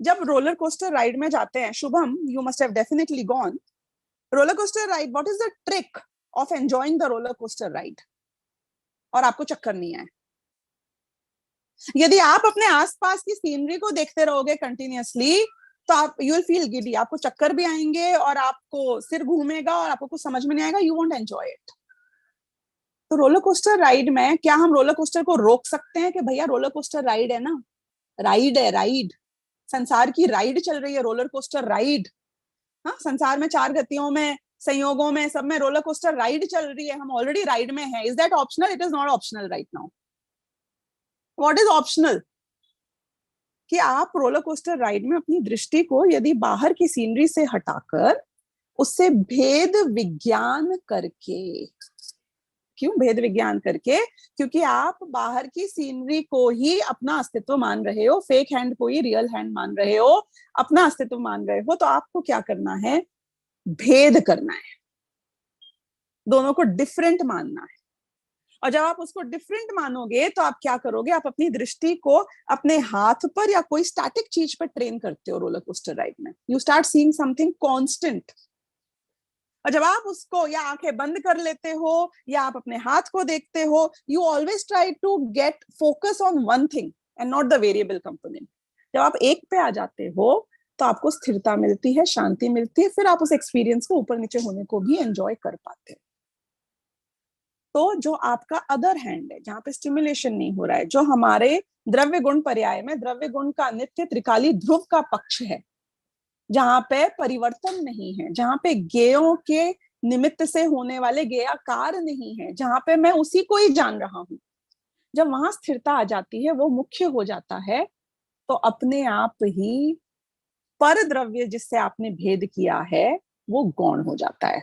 जब roller coaster ride में जाते हैं, Shubham, you must have definitely gone roller coaster ride, what is the trick of enjoying the roller coaster ride और आपको चक्कर नहीं आए? यदि आप अपने आसपास की सीनरी को देखते रहोगे कंटिन्यूअसली तो आप यू विल फील गिडी, आपको चक्कर भी आएंगे और आपको सिर घूमेगा और आपको कुछ समझ में नहीं आएगा, यू वोंट एंजॉय इट। तो रोलर कोस्टर राइड में क्या हम रोलर कोस्टर को रोक सकते हैं कि भैया रोलर कोस्टर राइड है ना, राइड है, राइड, संसार की राइड चल रही है, रोलर कोस्टर राइड। हाँ, संसार में चार गतियों में, संयोगों में, सब में रोलर कोस्टर राइड चल रही है, हम ऑलरेडी राइड में है। Is that optional? It is not optional right now. What is optional? कि आप रोलर कोस्टर राइड में अपनी दृष्टि को यदि बाहर की सीनरी से हटाकर उससे भेद विज्ञान करके, क्यों भेद विज्ञान करके? क्योंकि आप बाहर की सीनरी को ही अपना अस्तित्व मान रहे हो, फेक हैंड को ही रियल हैंड मान रहे हो, अपना अस्तित्व मान रहे हो, तो आपको क्या करना है? भेद करना है, दोनों को डिफरेंट मानना है। और जब आप उसको डिफरेंट मानोगे तो आप क्या करोगे? आप अपनी दृष्टि को अपने हाथ पर या कोई स्टैटिक चीज पर ट्रेन करते हो रोलर कोस्टर राइड में। You start seeing something constant. और जब आप उसको या आंखें बंद कर लेते हो या आप अपने हाथ को देखते हो, you always try to get focus on one thing and not the variable component. जब आप एक पे आ जाते हो तो आपको स्थिरता मिलती है, शांति मिलती है, फिर आप उस एक्सपीरियंस को ऊपर नीचे होने को भी एंजॉय कर पाते हो। तो जो आपका अदर हैंड है, जहां पे स्टिमुलेशन नहीं हो रहा है, जो हमारे द्रव्य गुण पर्याय में द्रव्य गुण का नित्य त्रिकाली ध्रुव का पक्ष है, जहां पे परिवर्तन नहीं है, जहां पे गेयों के निमित्त से होने वाले गेयाकार नहीं है, जहां पे मैं उसी को ही जान रहा हूं, जब वहां स्थिरता आ जाती है, वो मुख्य हो जाता है, तो अपने आप ही पर द्रव्य जिससे आपने भेद किया है वो गौण हो जाता है।